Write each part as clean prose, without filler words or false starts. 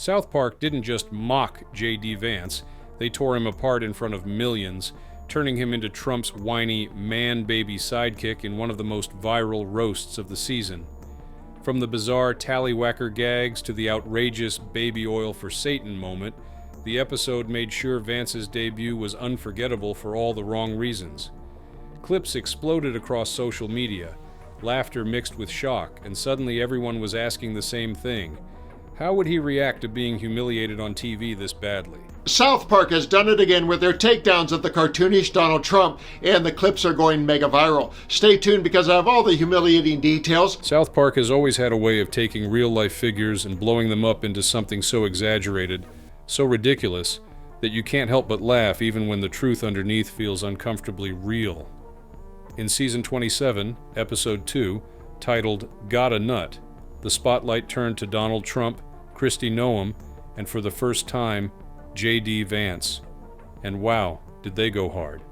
South Park didn't just mock J.D. Vance, they tore him apart in front of millions, turning him into Trump's whiny man-baby sidekick in one of the most viral roasts of the season. From the bizarre tallywhacker gags to the outrageous baby oil for Satan moment, the episode made sure Vance's debut was unforgettable for all the wrong reasons. Clips exploded across social media, laughter mixed with shock, and suddenly everyone was asking the same thing. How would he react to being humiliated on TV this badly? South Park has done it again with their takedowns of the cartoonish Donald Trump, and the clips are going mega viral. Stay tuned because I have all the humiliating details. South Park has always had a way of taking real-life figures and blowing them up into something so exaggerated, so ridiculous, that you can't help but laugh even when the truth underneath feels uncomfortably real. In Season 27, Episode 2, titled Got a Nut, the spotlight turned to Donald Trump, Kristi Noem, and for the first time, J.D. Vance. And wow, did they go hard.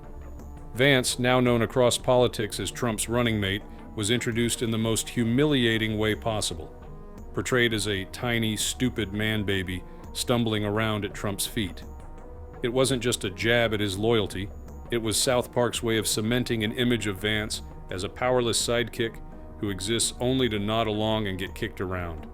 Vance, now known across politics as Trump's running mate, was introduced in the most humiliating way possible, portrayed as a tiny, stupid man-baby stumbling around at Trump's feet. It wasn't just a jab at his loyalty, it was South Park's way of cementing an image of Vance as a powerless sidekick who exists only to nod along and get kicked around.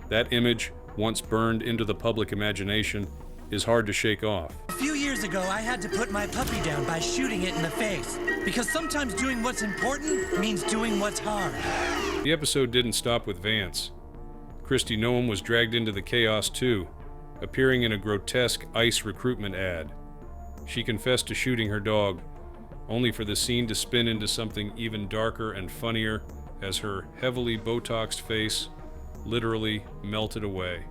That image, once burned into the public imagination, is hard to shake off. A few years ago, I had to put my puppy down by shooting it in the face, because sometimes doing what's important means doing what's hard. The episode didn't stop with Vance. Kristi Noem was dragged into the chaos too, appearing in a grotesque ICE recruitment ad. She confessed to shooting her dog, only for the scene to spin into something even darker and funnier as her heavily Botoxed face literally melted away.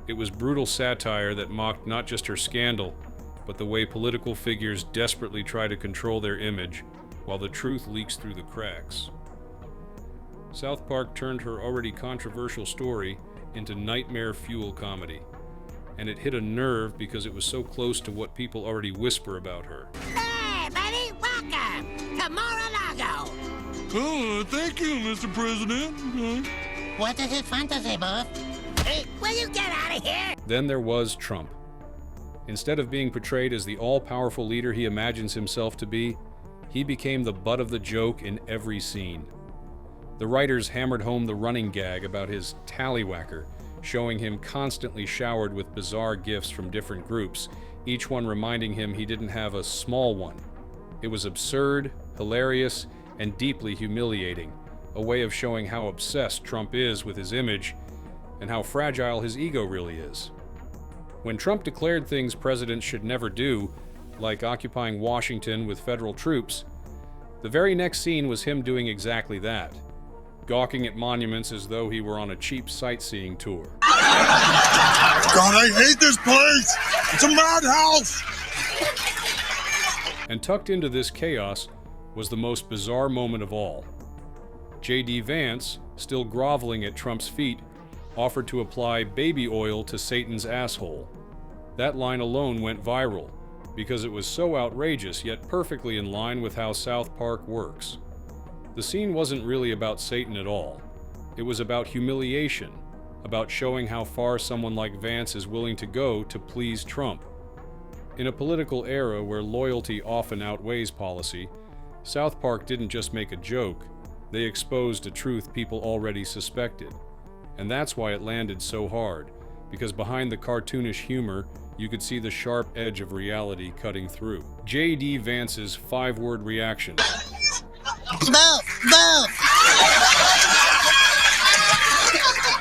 It was brutal satire that mocked not just her scandal, but the way political figures desperately try to control their image while the truth leaks through the cracks. South Park turned her already controversial story into nightmare fuel comedy, and it hit a nerve because it was so close to what people already whisper about her. Hey, buddy, welcome to Mar-a-Lago. Oh, thank you, Mr. President. What is his fantasy, Buff? Hey, will you get out of here? Then there was Trump. Instead of being portrayed as the all-powerful leader he imagines himself to be, he became the butt of the joke in every scene. The writers hammered home the running gag about his tallywhacker, showing him constantly showered with bizarre gifts from different groups, each one reminding him he didn't have a small one. It was absurd, hilarious, and deeply humiliating, a way of showing how obsessed Trump is with his image and how fragile his ego really is. When Trump declared things presidents should never do, like occupying Washington with federal troops, the very next scene was him doing exactly that, gawking at monuments as though he were on a cheap sightseeing tour. God, I hate this place! It's a madhouse! And tucked into this chaos was the most bizarre moment of all. J.D. Vance, still groveling at Trump's feet, offered to apply baby oil to Satan's asshole. That line alone went viral, because it was so outrageous yet perfectly in line with how South Park works. The scene wasn't really about Satan at all. It was about humiliation, about showing how far someone like Vance is willing to go to please Trump. In a political era where loyalty often outweighs policy, South Park didn't just make a joke, they exposed a truth people already suspected. And that's why it landed so hard, because behind the cartoonish humor, you could see the sharp edge of reality cutting through. J.D. Vance's 5-word reaction. Vote! Vote!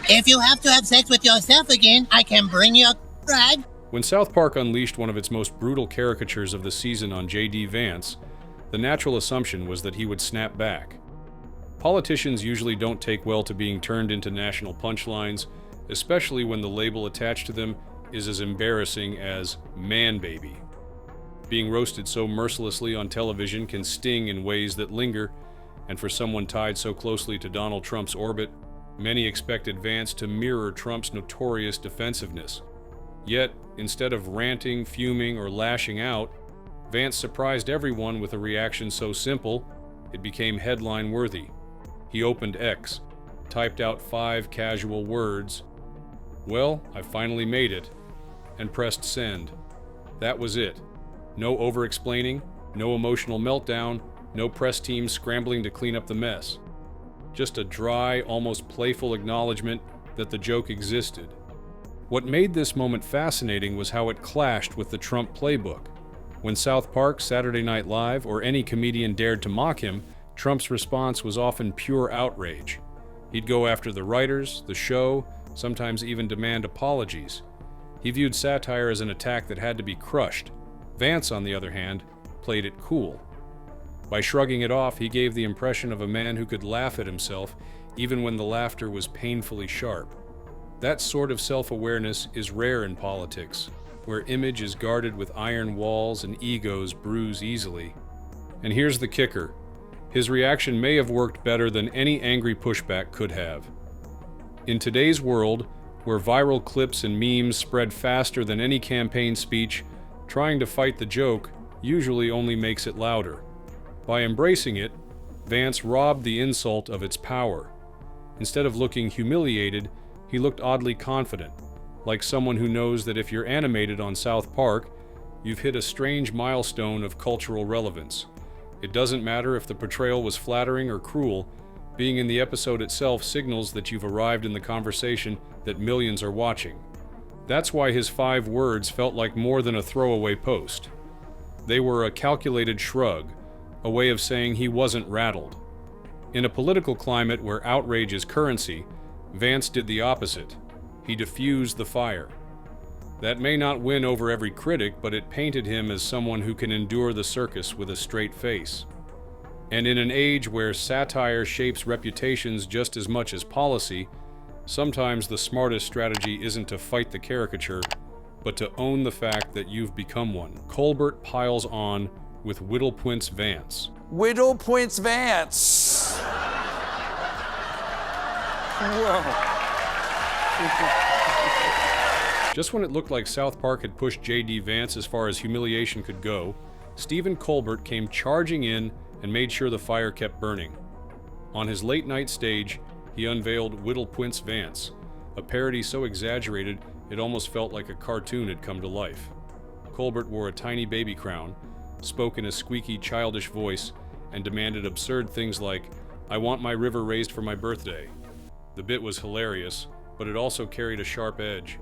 If you have to have sex with yourself again, I can bring you a ride. When South Park unleashed one of its most brutal caricatures of the season on J.D. Vance, the natural assumption was that he would snap back. Politicians usually don't take well to being turned into national punchlines, especially when the label attached to them is as embarrassing as man baby. Being roasted so mercilessly on television can sting in ways that linger, and for someone tied so closely to Donald Trump's orbit, many expected Vance to mirror Trump's notorious defensiveness. Yet, instead of ranting, fuming, or lashing out, Vance surprised everyone with a reaction so simple, it became headline-worthy. He opened X, typed out 5 casual words, Well, I finally made it, and pressed send. That was it. No over-explaining, no emotional meltdown, no press team scrambling to clean up the mess. Just a dry, almost playful acknowledgement that the joke existed. What made this moment fascinating was how it clashed with the Trump playbook. When South Park, Saturday Night Live, or any comedian dared to mock him, Trump's response was often pure outrage. He'd go after the writers, the show, sometimes even demand apologies. He viewed satire as an attack that had to be crushed. Vance, on the other hand, played it cool. By shrugging it off, he gave the impression of a man who could laugh at himself even when the laughter was painfully sharp. That sort of self-awareness is rare in politics, where image is guarded with iron walls and egos bruise easily. And here's the kicker. His reaction may have worked better than any angry pushback could have. In today's world, where viral clips and memes spread faster than any campaign speech, trying to fight the joke usually only makes it louder. By embracing it, Vance robbed the insult of its power. Instead of looking humiliated, he looked oddly confident, like someone who knows that if you're animated on South Park, you've hit a strange milestone of cultural relevance. It doesn't matter if the portrayal was flattering or cruel, being in the episode itself signals that you've arrived in the conversation that millions are watching. That's why his 5 words felt like more than a throwaway post. They were a calculated shrug, a way of saying he wasn't rattled. In a political climate where outrage is currency, Vance did the opposite. He diffused the fire. That may not win over every critic, but it painted him as someone who can endure the circus with a straight face. And in an age where satire shapes reputations just as much as policy, sometimes the smartest strategy isn't to fight the caricature, but to own the fact that you've become one. Colbert piles on with Whittlepoint's Vance. Whittlepoint's Vance. Whoa. Just when it looked like South Park had pushed J.D. Vance as far as humiliation could go, Stephen Colbert came charging in and made sure the fire kept burning. On his late-night stage, he unveiled Whittlepoint's Vance, a parody so exaggerated it almost felt like a cartoon had come to life. Colbert wore a tiny baby crown, spoke in a squeaky, childish voice, and demanded absurd things like, "I want my river raised for my birthday." The bit was hilarious, but it also carried a sharp edge.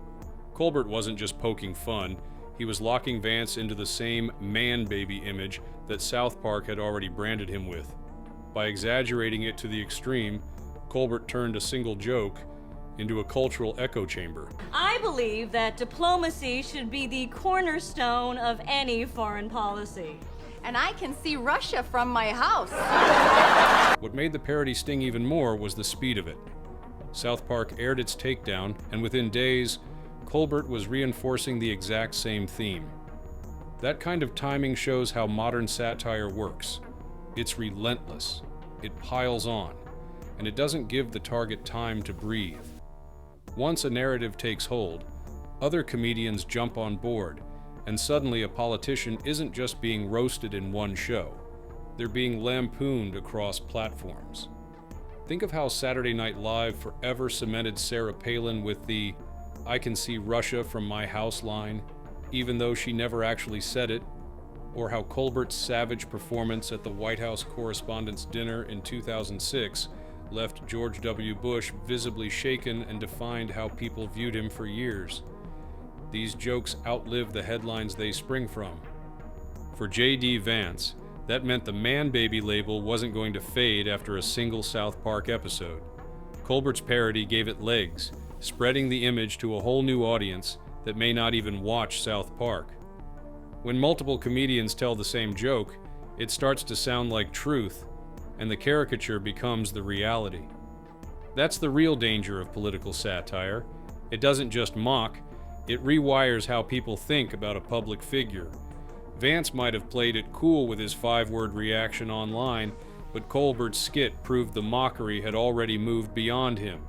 Colbert wasn't just poking fun, he was locking Vance into the same man-baby image that South Park had already branded him with. By exaggerating it to the extreme, Colbert turned a single joke into a cultural echo chamber. I believe that diplomacy should be the cornerstone of any foreign policy. And I can see Russia from my house. What made the parody sting even more was the speed of it. South Park aired its takedown, and within days, Colbert was reinforcing the exact same theme. That kind of timing shows how modern satire works. It's relentless, it piles on, and it doesn't give the target time to breathe. Once a narrative takes hold, other comedians jump on board, and suddenly a politician isn't just being roasted in one show. They're being lampooned across platforms. Think of how Saturday Night Live forever cemented Sarah Palin with the "I can see Russia from my house" line, even though she never actually said it, or how Colbert's savage performance at the White House Correspondents' Dinner in 2006 left George W. Bush visibly shaken and defined how people viewed him for years. These jokes outlive the headlines they spring from. For J.D. Vance, that meant the man-baby label wasn't going to fade after a single South Park episode. Colbert's parody gave it legs, spreading the image to a whole new audience that may not even watch South Park. When multiple comedians tell the same joke, it starts to sound like truth, and the caricature becomes the reality. That's the real danger of political satire. It doesn't just mock, it rewires how people think about a public figure. Vance might have played it cool with his 5-word reaction online, but Colbert's skit proved the mockery had already moved beyond him.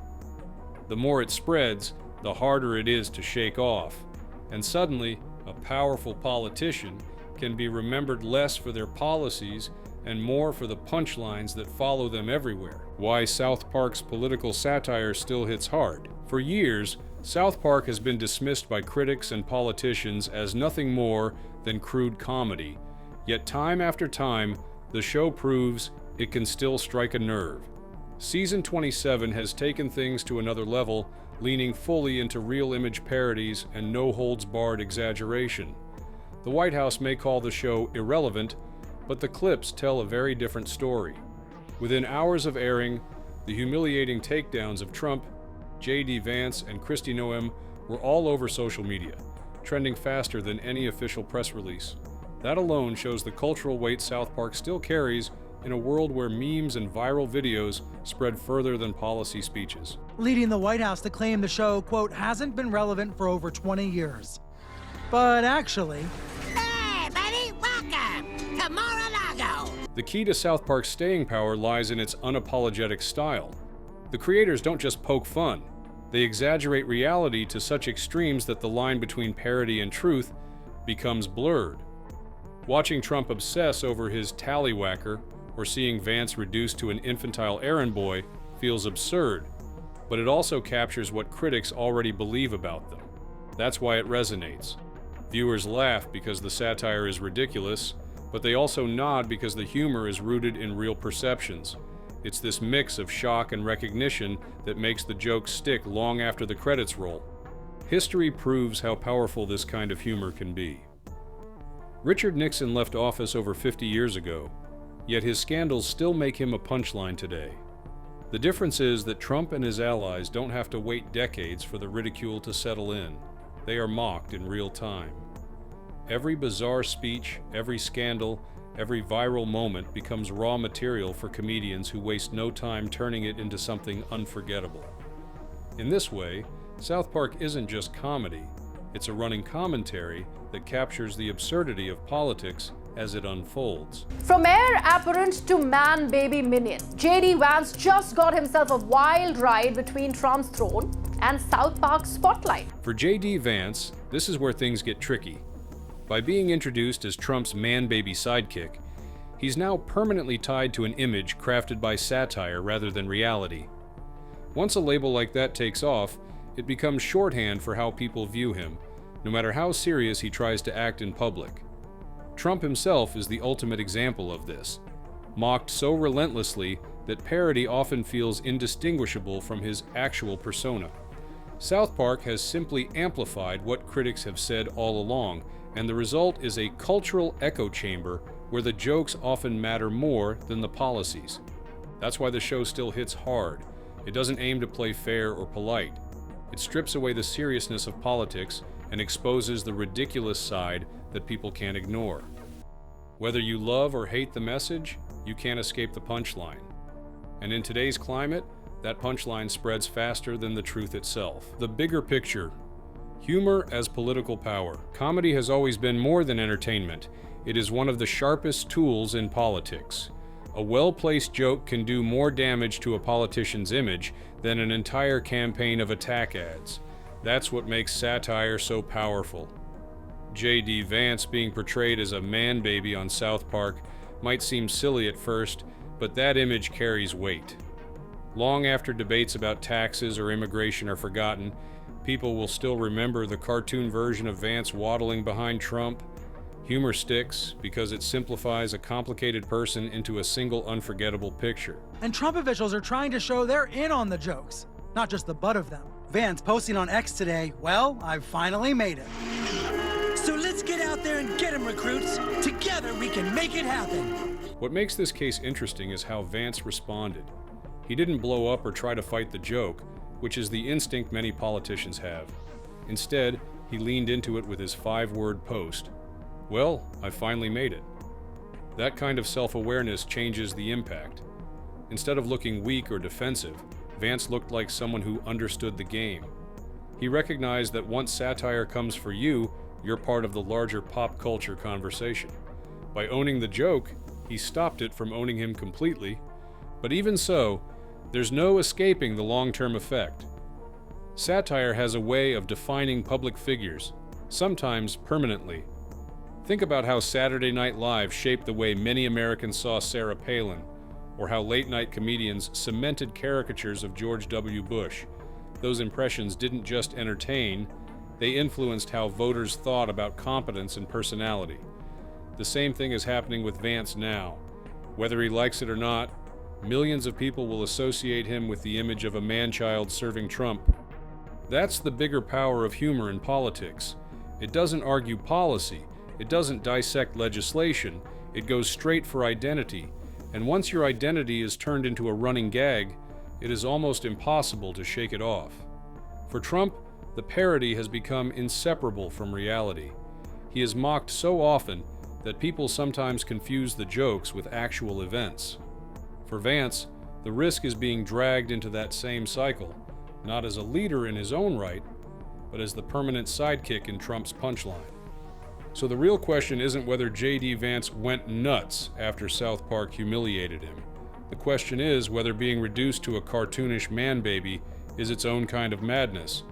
The more it spreads, the harder it is to shake off, and suddenly, a powerful politician can be remembered less for their policies and more for the punchlines that follow them everywhere. Why South Park's political satire still hits hard. For years, South Park has been dismissed by critics and politicians as nothing more than crude comedy, yet time after time, the show proves it can still strike a nerve. Season 27 has taken things to another level, leaning fully into real image parodies and no-holds-barred exaggeration. The White House may call the show irrelevant, but the clips tell a very different story. Within hours of airing, the humiliating takedowns of Trump, J.D. Vance, and Kristi Noem were all over social media, trending faster than any official press release. That alone shows the cultural weight South Park still carries in a world where memes and viral videos spread further than policy speeches. Leading the White House to claim the show, quote, hasn't been relevant for over 20 years. But actually... Hey, buddy, welcome to Mar-a-Lago. The key to South Park's staying power lies in its unapologetic style. The creators don't just poke fun. They exaggerate reality to such extremes that the line between parody and truth becomes blurred. Watching Trump obsess over his tallywhacker or seeing Vance reduced to an infantile errand boy feels absurd, but it also captures what critics already believe about them. That's why it resonates. Viewers laugh because the satire is ridiculous, but they also nod because the humor is rooted in real perceptions. It's this mix of shock and recognition that makes the jokes stick long after the credits roll. History proves how powerful this kind of humor can be. Richard Nixon left office over 50 years ago, yet his scandals still make him a punchline today. The difference is that Trump and his allies don't have to wait decades for the ridicule to settle in. They are mocked in real time. Every bizarre speech, every scandal, every viral moment becomes raw material for comedians who waste no time turning it into something unforgettable. In this way, South Park isn't just comedy, it's a running commentary that captures the absurdity of politics as it unfolds. From heir apparent to man-baby minion, J.D. Vance just got himself a wild ride between Trump's throne and South Park's spotlight. For J.D. Vance, this is where things get tricky. By being introduced as Trump's man-baby sidekick, he's now permanently tied to an image crafted by satire rather than reality. Once a label like that takes off, it becomes shorthand for how people view him, no matter how serious he tries to act in public. Trump himself is the ultimate example of this, mocked so relentlessly that parody often feels indistinguishable from his actual persona. South Park has simply amplified what critics have said all along, and the result is a cultural echo chamber where the jokes often matter more than the policies. That's why the show still hits hard. It doesn't aim to play fair or polite. It strips away the seriousness of politics and exposes the ridiculous side that people can't ignore. Whether you love or hate the message, you can't escape the punchline. And in today's climate, that punchline spreads faster than the truth itself. The bigger picture. Humor as political power. Comedy has always been more than entertainment. It is one of the sharpest tools in politics. A well-placed joke can do more damage to a politician's image than an entire campaign of attack ads. That's what makes satire so powerful. J.D. Vance being portrayed as a man-baby on South Park might seem silly at first, but that image carries weight. Long after debates about taxes or immigration are forgotten, people will still remember the cartoon version of Vance waddling behind Trump. Humor sticks because it simplifies a complicated person into a single unforgettable picture. And Trump officials are trying to show they're in on the jokes, not just the butt of them. Vance posting on X today, well, I've finally made it. So let's get out there and get him, recruits. Together we can make it happen. What makes this case interesting is how Vance responded. He didn't blow up or try to fight the joke, which is the instinct many politicians have. Instead, he leaned into it with his 5-word post. Well, I finally made it. That kind of self-awareness changes the impact. Instead of looking weak or defensive, Vance looked like someone who understood the game. He recognized that once satire comes for you, you're part of the larger pop culture conversation. By owning the joke, he stopped it from owning him completely. But even so, there's no escaping the long-term effect. Satire has a way of defining public figures, sometimes permanently. Think about how Saturday Night Live shaped the way many Americans saw Sarah Palin, or how late-night comedians cemented caricatures of George W. Bush. those impressions didn't just entertain, they influenced how voters thought about competence and personality. The same thing is happening with Vance now. Whether he likes it or not, millions of people will associate him with the image of a man-child serving Trump. That's the bigger power of humor in politics. It doesn't argue policy, it doesn't dissect legislation, it goes straight for identity. And once your identity is turned into a running gag, it is almost impossible to shake it off. For Trump, the parody has become inseparable from reality. He is mocked so often that people sometimes confuse the jokes with actual events. For Vance, the risk is being dragged into that same cycle, not as a leader in his own right, but as the permanent sidekick in Trump's punchline. So the real question isn't whether J.D. Vance went nuts after South Park humiliated him. The question is whether being reduced to a cartoonish man-baby is its own kind of madness.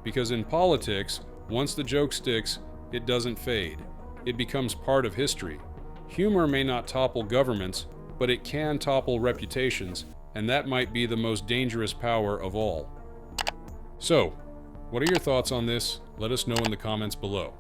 Because in politics, once the joke sticks, it doesn't fade. It becomes part of history. Humor may not topple governments, but it can topple reputations, and that might be the most dangerous power of all. So, what are your thoughts on this? Let us know in the comments below.